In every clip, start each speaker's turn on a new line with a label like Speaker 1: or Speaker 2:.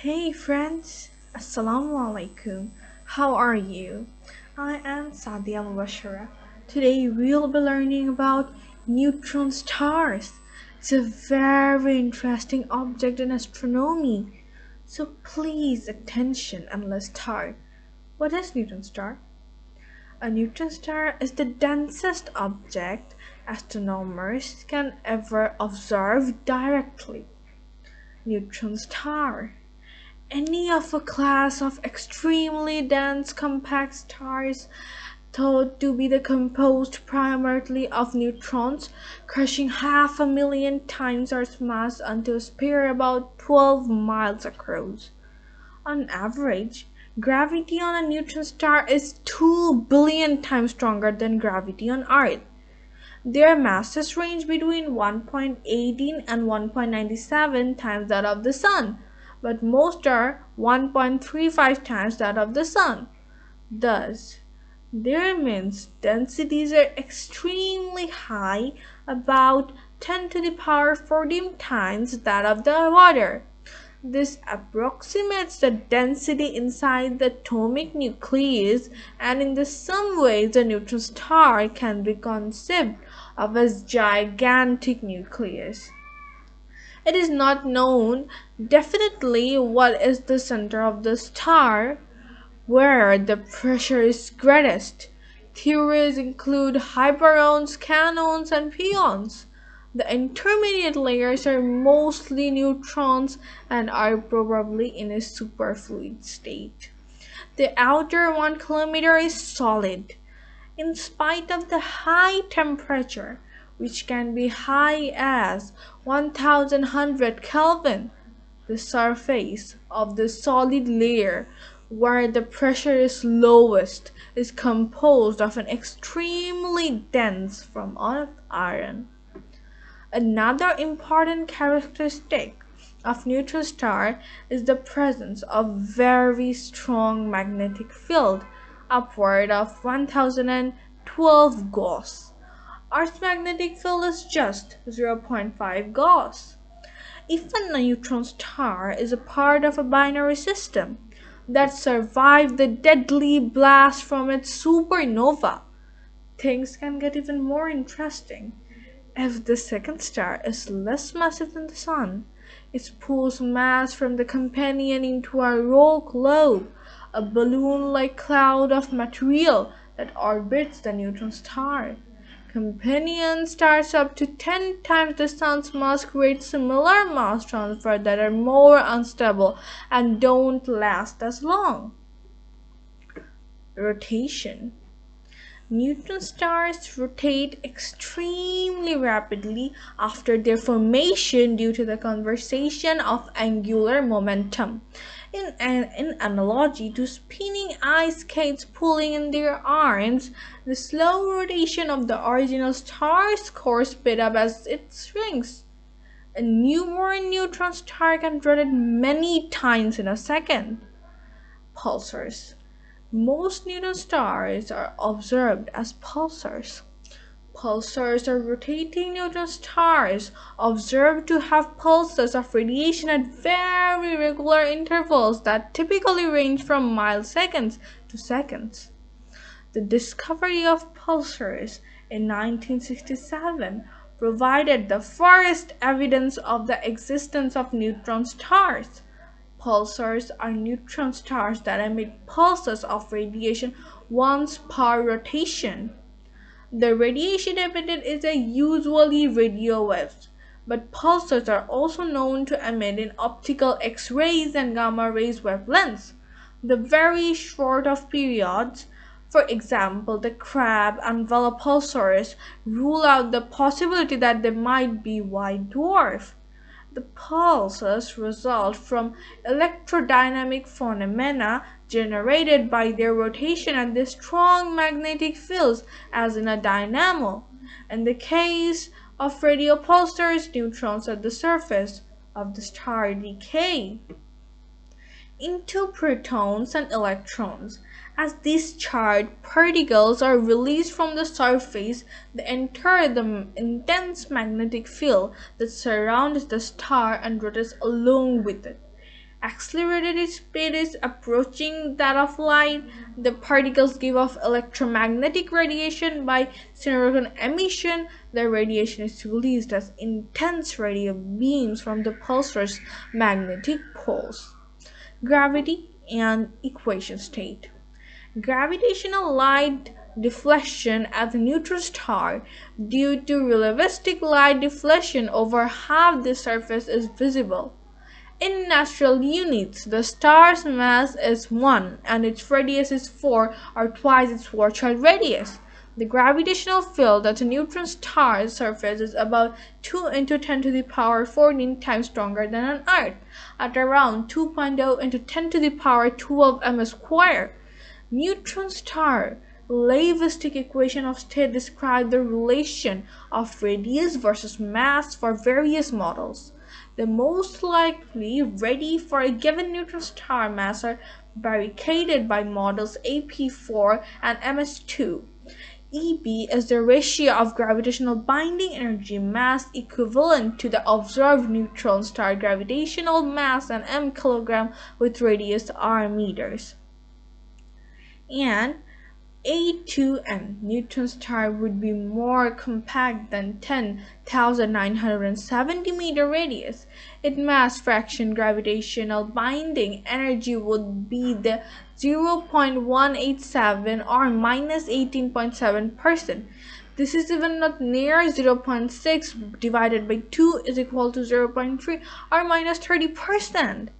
Speaker 1: Hey friends, Assalamu alaikum. How are you? I am Sadia Mubashara. Today we'll be learning about neutron stars. It's a very interesting object in astronomy. So please attention and let's start. What is neutron star? A neutron star is the densest object astronomers can ever observe directly. Neutron star, any of a class of extremely dense compact stars thought to be composed primarily of neutrons, crushing 500,000 times Earth's mass until a sphere about 12 miles across. On average, gravity on a neutron star is 2 billion times stronger than gravity on Earth. Their masses range between 1.18 and 1.97 times that of the Sun, but most are 1.35 times that of the Sun. Thus, their immense densities are extremely high, about 10 to the power 14 times that of the water. This approximates the density inside the atomic nucleus, and in some ways the neutron star can be conceived of as gigantic nucleus. It is not known definitely what is the center of the star, where the pressure is greatest. Theories include hyperons, canons, and pions. The intermediate layers are mostly neutrons and are probably in a superfluid state. The outer 1 kilometer is solid. In spite of the high temperature, which can be high as 1100 Kelvin, the surface of the solid layer, where the pressure is lowest, is composed of an extremely dense form of iron. Another important characteristic of neutron star is the presence of very strong magnetic field, upward of 1012 Gauss. Earth's magnetic field is just zero point 0.5 Gauss. If a neutron star is a part of a binary system that survived the deadly blast from its supernova, things can get even more interesting. If the second star is less massive than the Sun, it pulls mass from the companion into a rogue globe, a balloon-like cloud of material that orbits the neutron star. Companion stars up to 10 times the Sun's mass create similar mass transfer that are more unstable and don't last as long. Rotation. Neutron stars rotate extremely rapidly after their formation due to the conservation of angular momentum. In analogy to spinning ice skates pulling in their arms, the slow rotation of the original star's course speed up as it shrinks. A newborn neutron star can rotate many times in a second. Pulsars. Most neutron stars are observed as pulsars. Pulsars are rotating neutron stars observed to have pulses of radiation at very regular intervals that typically range from milliseconds to seconds. The discovery of pulsars in 1967 provided the first evidence of the existence of neutron stars. Pulsars are neutron stars that emit pulses of radiation once per rotation. The radiation emitted is usually radio waves, but pulsars are also known to emit in optical X-rays and gamma rays wavelengths. The very short of periods, for example the Crab and Vela pulsars, rule out the possibility that they might be white dwarf. The pulses result from electrodynamic phenomena generated by their rotation and the strong magnetic fields as in a dynamo. In the case of radio pulsars, neutrons at the surface of the star decay into protons and electrons. As these charged particles are released from the surface, they enter the intense magnetic field that surrounds the star and rotates along with it. accelerated speed is approaching that of light. The particles give off electromagnetic radiation by synchronous emission. The radiation is released as intense radio beams from the pulsar's magnetic poles. Gravity and equation state. Gravitational light deflection at the neutron star due to relativistic light deflection over half the surface is visible. In natural units, the star's mass is 1 and its radius is 4 or twice its Schwarzschild radius. The gravitational field at a neutron star's surface is about 2 into 10 to the power 14 times stronger than on Earth, at around 2.0 into 10 to the power 12 ms square. Neutron star relativistic equation of state describe the relation of radius versus mass for various models. The most likely ready for a given neutron star mass are barricaded by models AP4 and MS2. EB is the ratio of gravitational binding energy mass equivalent to the observed neutron star gravitational mass and m kilogram with radius r meters. And A2M neutron star would be more compact than 10,970 meter radius. Its mass fraction gravitational binding energy would be the 0.187 or minus 18.7%. This is even not near 0.6 divided by 2 is equal to 0.3 or minus 30%.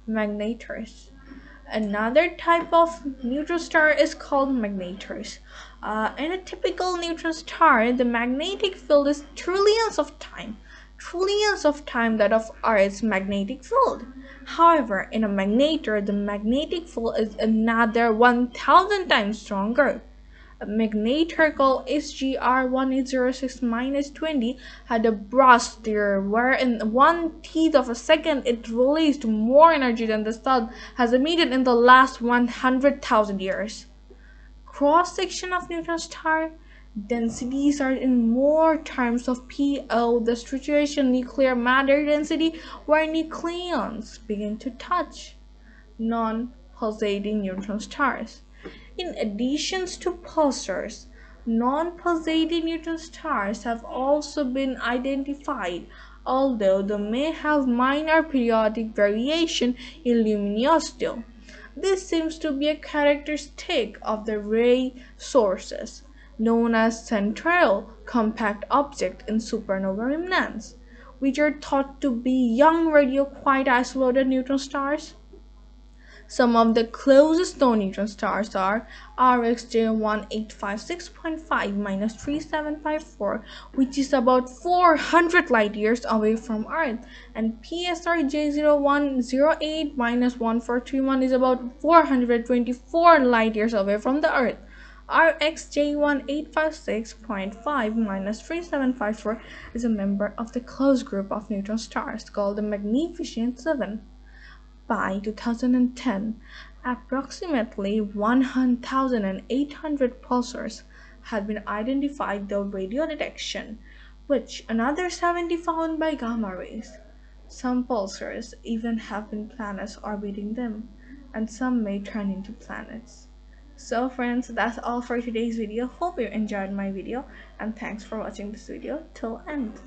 Speaker 1: Magnetars. Another type of neutron star is called magnetars. In a typical neutron star, the magnetic field is trillions of times that of Earth's magnetic field. However, in a magnetar, the magnetic field is another 1,000 times stronger. A magnetar called SGR-1806-20 had a burst there where in 1/10 of a second it released more energy than the sun has emitted in the last 100,000 years. Cross-section of neutron star densities are in more terms of PO, the situation nuclear matter density, where nucleons begin to touch non-pulsating neutron stars. In addition to pulsars, non-pulsating neutron stars have also been identified, although they may have minor periodic variation in luminosity. This seems to be a characteristic of the ray sources, known as central compact objects in supernova remnants, which are thought to be young radio-quiet isolated neutron stars. Some of the closest known neutron stars are RxJ1856.5-3754, which is about 400 light years away from Earth, and PSR J0108-1431 is about 424 light years away from the Earth. RxJ1856.5-3754 is a member of the close group of neutron stars called the Magnificent Seven. By 2010, approximately 1,800 pulsars had been identified through radio detection, which another 70 found by gamma rays. Some pulsars even have been planets orbiting them, and some may turn into planets. So friends, that's all for today's video. Hope you enjoyed my video, and thanks for watching this video till end.